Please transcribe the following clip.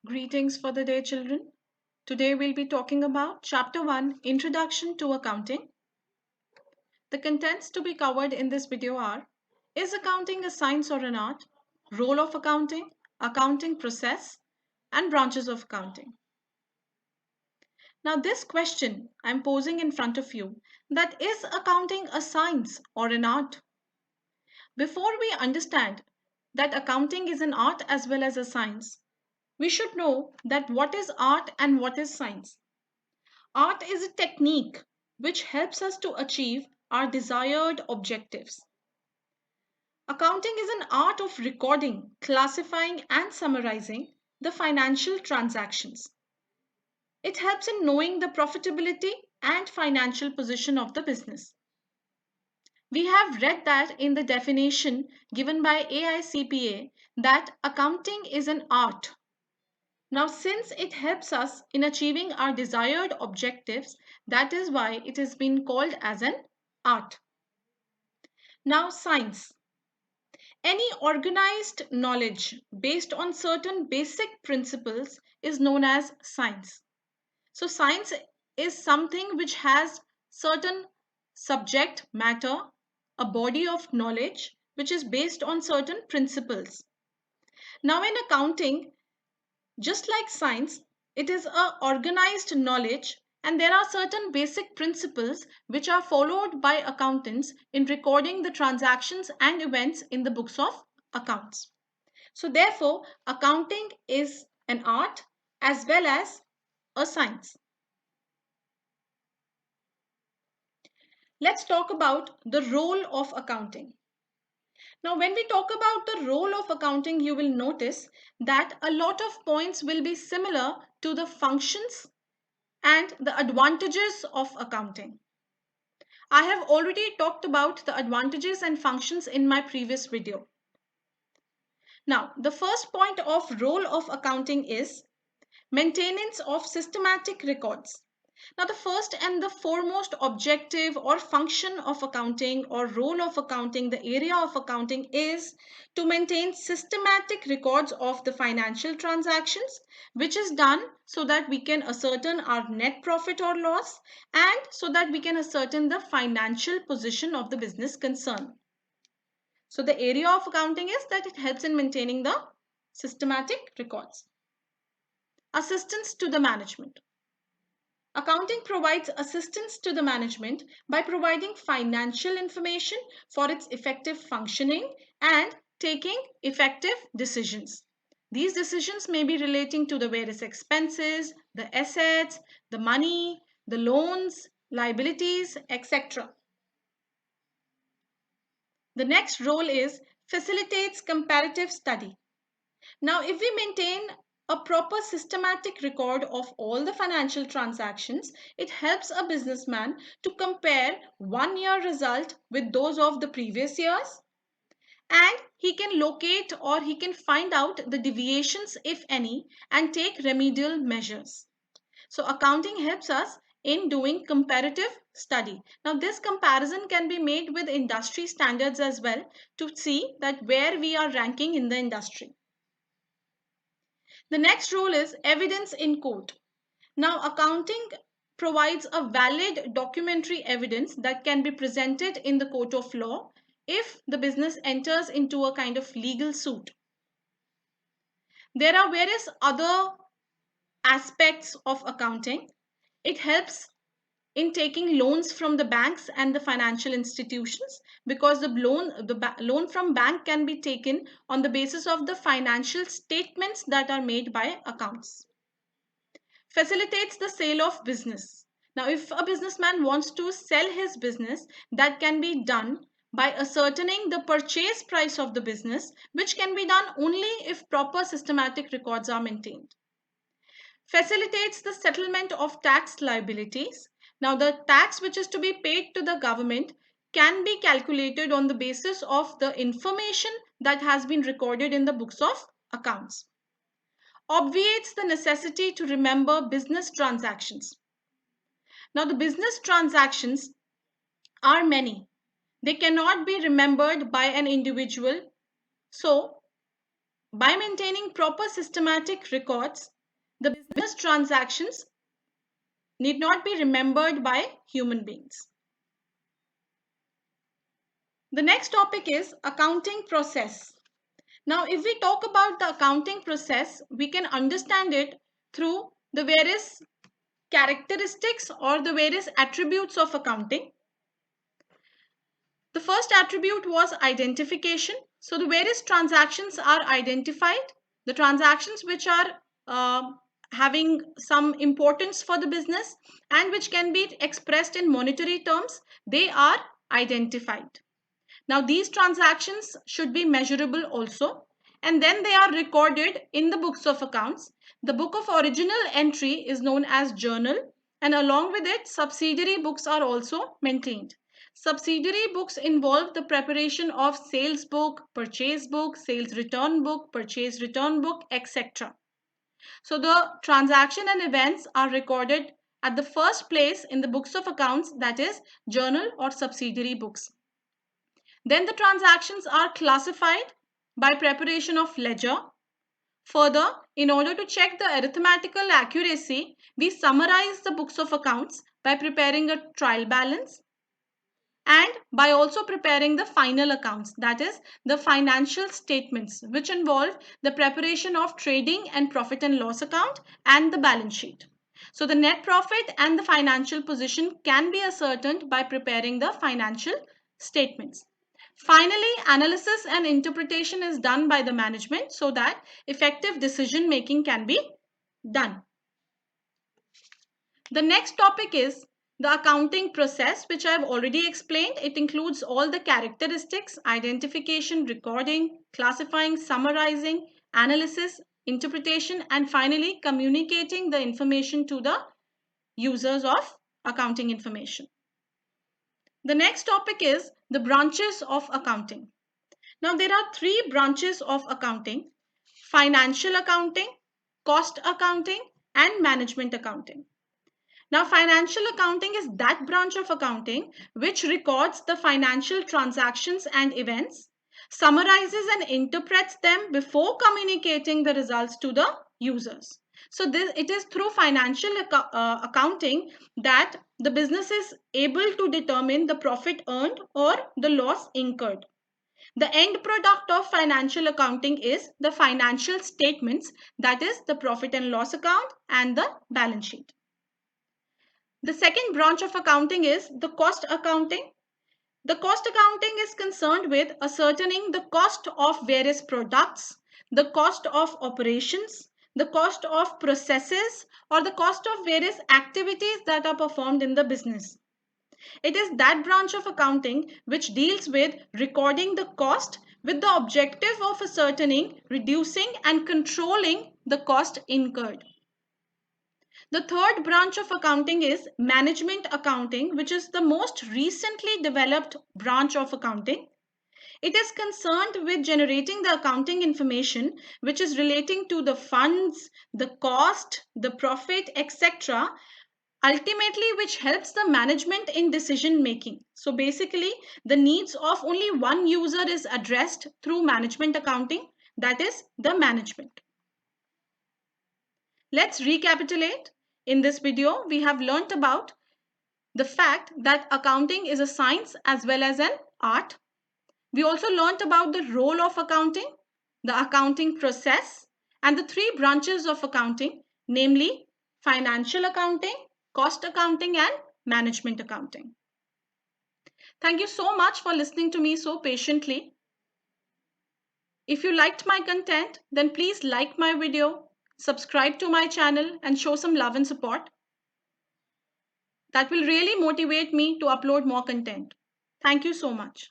Greetings for the day, children. Today we'll be talking about Chapter 1 Introduction to Accounting. The contents to be covered in this video are: is accounting a science or an art? Role of accounting, accounting process, and branches of accounting. Now, this question I'm posing in front of you, that is accounting a science or an art? Before we understand that accounting is an art as well as a science, we should know that what is art and what is science. Art is a technique which helps us to achieve our desired objectives. Accounting is an art of recording, classifying, and summarizing the financial transactions. It helps in knowing the profitability and financial position of the business. We have read that in the definition given by AICPA that accounting is an art. Now, since it helps us in achieving our desired objectives, that is why it has been called as an art. Now, science. Any organized knowledge based on certain basic principles is known as science. So, science is something which has certain subject matter, a body of knowledge which is based on certain principles. Now, in accounting, just like science, it is a organized knowledge, and there are certain basic principles which are followed by accountants in recording the transactions and events in the books of accounts. So therefore, accounting is an art as well as a science. Let's talk about the role of accounting. Now, when we talk about the role of accounting, you will notice that a lot of points will be similar to the functions and the advantages of accounting. I have already talked about the advantages and functions in my previous video. Now, the first point of role of accounting is maintenance of systematic records. Now, the first and the foremost objective or function of accounting or role of accounting, the area of accounting, is to maintain systematic records of the financial transactions, which is done so that we can ascertain our net profit or loss and so that we can ascertain the financial position of the business concern. So, the area of accounting is that it helps in maintaining the systematic records. Assistance to the management. Accounting provides assistance to the management by providing financial information for its effective functioning and taking effective decisions. These decisions may be relating to the various expenses, the assets, the money, the loans, liabilities, etc. The next role is facilitates comparative study. Now, if we maintain a proper systematic record of all the financial transactions, it helps a businessman to compare 1 year result with those of the previous years, and he can locate or he can find out the deviations, if any, and take remedial measures. So accounting helps us in doing comparative study. Now, this comparison can be made with industry standards as well to see that where we are ranking in the industry. The next rule is evidence in court. Now, accounting provides a valid documentary evidence that can be presented in the court of law if the business enters into a kind of legal suit. There are various other aspects of accounting. It helps in taking loans from the banks and the financial institutions, because the loan from bank can be taken on the basis of the financial statements that are made by accounts. Facilitates the sale of business. Now, if a businessman wants to sell his business, that can be done by ascertaining the purchase price of the business, which can be done only if proper systematic records are maintained. Facilitates the settlement of tax liabilities. Now, the tax which is to be paid to the government can be calculated on the basis of the information that has been recorded in the books of accounts. Obviates the necessity to remember business transactions. Now, the business transactions are many. They cannot be remembered by an individual. So, by maintaining proper systematic records, The business transactions need not be remembered by human beings. The next topic is accounting process. Now, if we talk about the accounting process, we can understand it through the various characteristics or the various attributes of accounting. The first attribute was identification. So the various transactions are identified. The transactions which are having some importance for the business and which can be expressed in monetary terms, they are identified. Now these transactions should be measurable also, and then they are recorded in the books of accounts. The book of original entry is known as journal, and along with it subsidiary books are also maintained. Subsidiary books involve the preparation of sales book, purchase book, sales return book, purchase return book, etc. So the transaction and events are recorded at the first place in the books of accounts, that is journal or subsidiary books. Then the transactions are classified by preparation of ledger. Further, in order to check the arithmetical accuracy, we summarize the books of accounts by preparing a trial balance and by also preparing the final accounts, that is the financial statements, which involve the preparation of trading and profit and loss account and the balance sheet. So the net profit and the financial position can be ascertained by preparing the financial statements. Finally, analysis and interpretation is done by the management so that effective decision making can be done. The next topic is the accounting process, which I have already explained. It includes all the characteristics, identification, recording, classifying, summarizing, analysis, interpretation, and finally communicating the information to the users of accounting information. The next topic is the branches of accounting. Now, there are three branches of accounting: financial accounting, cost accounting, and management accounting. Now, financial accounting is that branch of accounting which records the financial transactions and events, summarizes and interprets them before communicating the results to the users. So it is through financial accounting that the business is able to determine the profit earned or the loss incurred. The end product of financial accounting is the financial statements, that is the profit and loss account and the balance sheet. The second branch of accounting is the cost accounting. The cost accounting is concerned with ascertaining the cost of various products, the cost of operations, the cost of processes, or the cost of various activities that are performed in the business. It is that branch of accounting which deals with recording the cost with the objective of ascertaining, reducing, and controlling the cost incurred. The third branch of accounting is management accounting, which is the most recently developed branch of accounting. It is concerned with generating the accounting information which is relating to the funds, the cost, the profit, etc., ultimately which helps the management in decision making. So basically, the needs of only one user is addressed through management accounting, that is the management. Let's recapitulate. In this video, we have learnt about the fact that accounting is a science as well as an art. We also learnt about the role of accounting, the accounting process, and the three branches of accounting, namely financial accounting, cost accounting, and management accounting. Thank you so much for listening to me so patiently. If you liked my content, then please like my video, subscribe to my channel, and show some love and support. That will really motivate me to upload more content. Thank you so much.